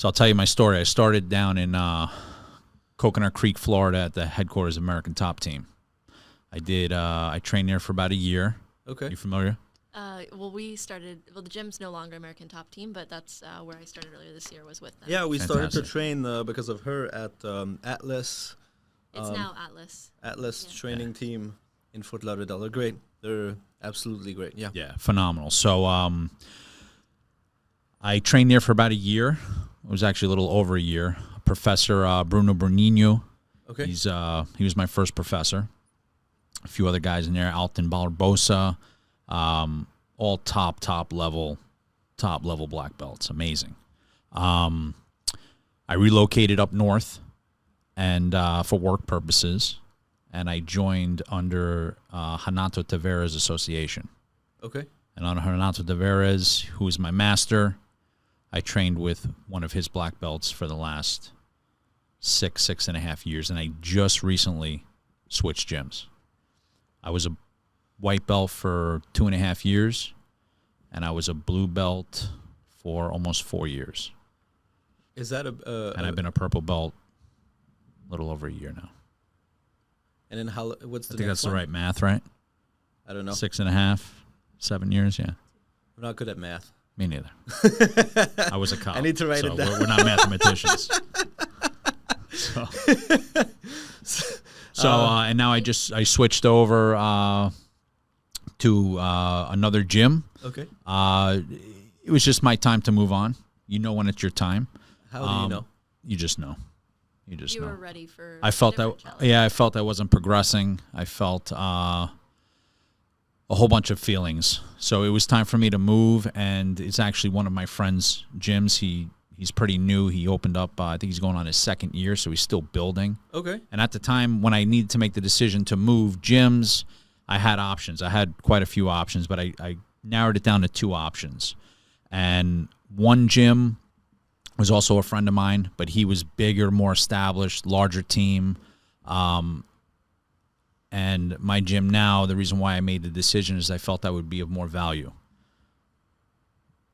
So I'll tell you my story. I started down in Coconut Creek, Florida, at the headquarters of American Top Team. I trained there for about a year. Okay. You familiar? Well, the gym's no longer American Top Team, but that's where I started earlier this year, was with them. Yeah, we Fantastic. started to train because of her at Atlas. It's now Atlas. Atlas training team in Fort Lauderdale. They're great. They're absolutely great. Yeah. Yeah, phenomenal. So I trained there for about a year. It was actually a little over a year. Professor Bruno Bernino. Okay. He was my first professor. A few other guys in there, Alton Barbosa, all top level black belts. Amazing. I relocated up north and for work purposes, and I joined under Renato Tavares Association. Okay. And under Renato Tavares, who is my master, I trained with one of his black belts for the last 6.5 years, and I just recently switched gyms. I was a white belt for 2.5 years, and I was a blue belt for almost 4 years. Is that and I've been a purple belt a little over a year now. And then what's the I think next that's one? the right math, right? I don't know. 6.5, 7 years, yeah. I'm not good at math. Me neither. I was a cop. I need to write it down. We're not mathematicians. And now I switched over to another gym. Okay. It was just my time to move on. You know when it's your time. How do you know? You just know. You know. Were ready for. I felt that. Yeah, I felt I wasn't progressing. I felt a whole bunch of feelings. So it was time for me to move, and it's actually one of my friend's gyms. He's pretty new. He opened up, I think he's going on his 2nd year, so he's still building. Okay. And at the time when I needed to make the decision to move gyms, I had options. I had quite a few options, but I narrowed it down to 2 options. And one gym was also a friend of mine, but he was bigger, more established, larger team. And my gym now, the reason why I made the decision is I felt I would be of more value.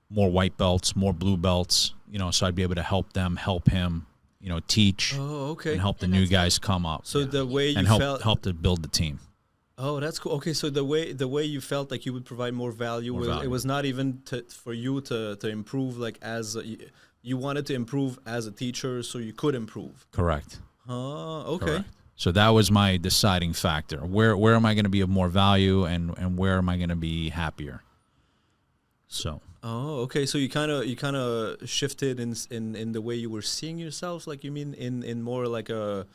More white belts, more blue belts, so I'd be able to help him, teach, okay. and help the new guys come up. So the way you help to build the team. Oh, that's cool. Okay, so the way you felt like you would provide more value, it was not even for you to improve, like you wanted to improve as a teacher, so you could improve. Correct. Okay. Correct. So that was my deciding factor. Where am I going to be of more value, and where am I going to be happier? So. Oh, okay. So you kind of shifted in the way you were seeing yourself, like you mean in more like a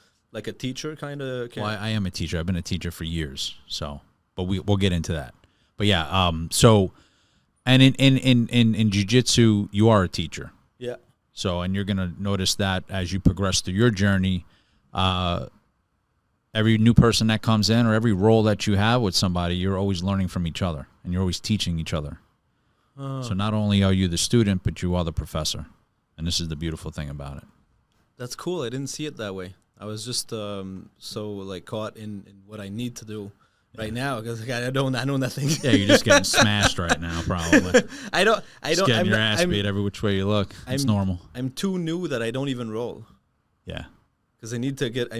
teacher kind of. Well, I am a teacher. I've been a teacher for years. So, but we'll get into that. But yeah, so, and in jiu-jitsu, you are a teacher. Yeah. So, and you're gonna notice that as you progress through your journey, every new person that comes in or every role that you have with somebody, you're always learning from each other, and you're always teaching each other. So not only are you the student, but you are the professor. And this is the beautiful thing about it. That's cool. I didn't see it that way. I was just so like caught in what I need to do right now because I know nothing. Yeah, you're just getting smashed right now, probably. I don't. Just getting your ass beat every which way you look. It's normal. I'm too new that I don't even roll. Yeah. Because I need to get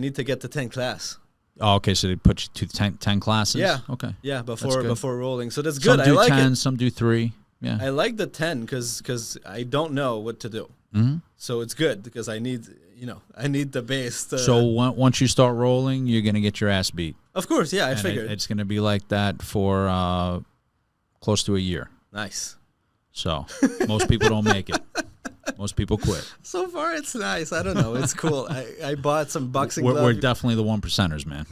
to 10 class. Oh, okay. So they put you to 10 classes. Yeah. Okay. Yeah, before rolling. So that's good. Some do I like 10, it. some do 3. Yeah. I like the 10 because I don't know what to do. Mm-hmm. So it's good because I need the base. So once you start rolling, you're gonna get your ass beat. Of course, yeah. I figured it's gonna be like that for close to a year. Nice. So most people don't make it. Most people quit. So far, it's nice. I don't know. It's cool. I bought some boxing gloves. We're definitely the 1%ers, man.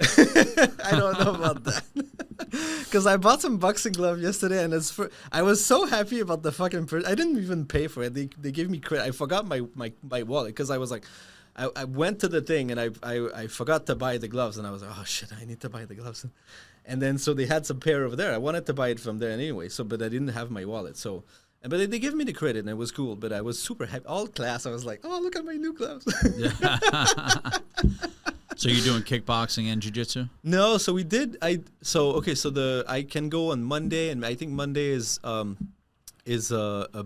I don't know about that. Because I bought some boxing glove yesterday, and I was so happy about the fucking I didn't even pay for it. They gave me credit. I forgot my wallet because I was like, I went to the thing, and I forgot to buy the gloves, and I was like, oh, shit, I need to buy the gloves. And then so they had some pair over there. I wanted to buy it from there anyway, but I didn't have my wallet, so... But they gave me the credit, and it was cool. But I was super happy. All class, I was like, oh, look at my new gloves. So you're doing kickboxing and jiu-jitsu? No, so we did. I can go on Monday, and I think Monday is a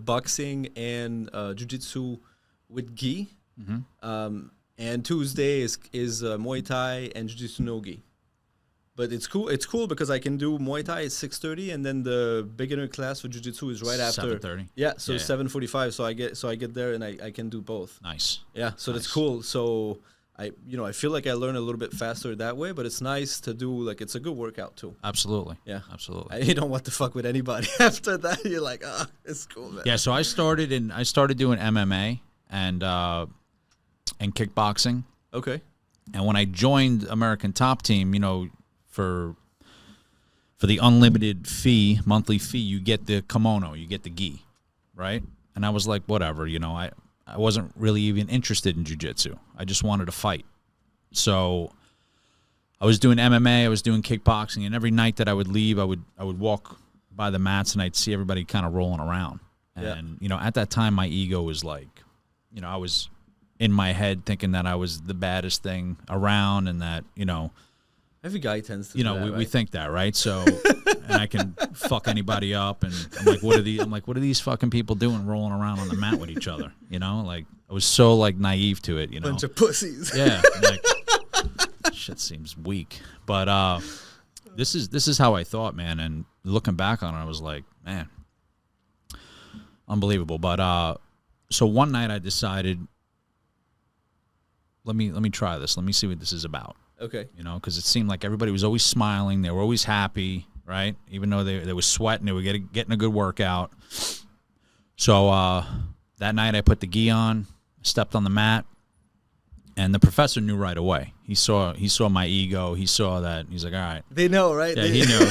boxing and jiu-jitsu with gi. Mm-hmm. And Tuesday is Muay Thai and Jiu-Jitsu no gi. But it's cool. It's cool because I can do Muay Thai at 6:30, and then the beginner class for Jiu-Jitsu is right after. 7:30. Yeah, so Yeah. 7:45. So I get there and I can do both. Nice. Yeah, so Nice. that's cool. So I feel like I learn a little bit faster that way, but it's nice to do. Like, it's a good workout too. Absolutely. Yeah, Absolutely. you don't want to fuck with anybody after that. You're like, it's cool, man. Yeah, so I started doing MMA and kickboxing. Okay. And when I joined American Top Team, for the unlimited monthly fee, you get the kimono, you get the gi, right? And I was like, whatever, I wasn't really even interested in jiu-jitsu. I just wanted to fight. So I was doing MMA, I was doing kickboxing, and every night that I would leave, I would walk by the mats and I'd see everybody kind of rolling around. And, at that time, my ego was like, I was in my head thinking that I was the baddest thing around and that, Every guy tends to. Do that, we right? think that, right? So, and I can fuck anybody up, and I'm like, what are these fucking people doing, rolling around on the mat with each other? Like I was so like naive to it, Bunch of pussies. Yeah, like shit seems weak, but this is how I thought, man. And looking back on it, I was like, man, unbelievable. But so one night I decided, let me try this. Let me see what this is about. Okay. Because it seemed like everybody was always smiling. They were always happy, right? Even though they were sweating, they were getting a good workout. So that night I put the gi on, stepped on the mat, and the professor knew right away. He saw my ego. He saw that. He's like, all right. They know, right? Yeah, he knew.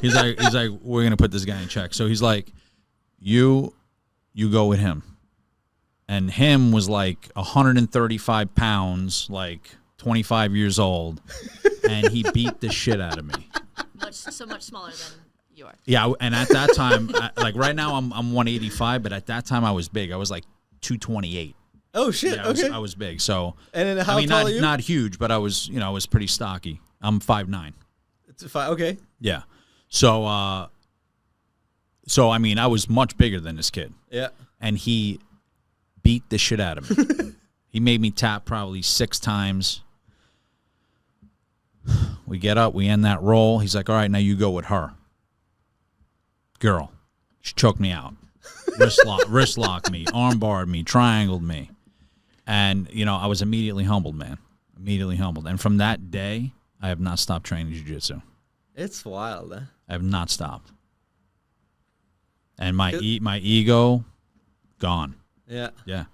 He's like, we're gonna put this guy in check. So he's like, you go with him. And him was like 135 pounds, like 25 years old, and he beat the shit out of me. Much smaller than you are. Yeah, and at that time, like right now I'm 185, but at that time I was big. I was like 228. Oh shit! Yeah, Okay. I was big. So And then how tall are you? Not huge, but I was I was pretty stocky. I'm 5'9". It's fine. Okay. Yeah. So I was much bigger than this kid, Yeah. and he beat the shit out of me. He made me tap probably 6 times. We get up, we end that roll. He's like, all right, now you go with her. Girl. She choked me out. Wrist locked me, arm barred me, triangled me. And, I was immediately humbled, man. Immediately humbled. And from that day, I have not stopped training jiu-jitsu. It's wild, huh? I have not stopped. And my ego, gone. Yeah. Yeah.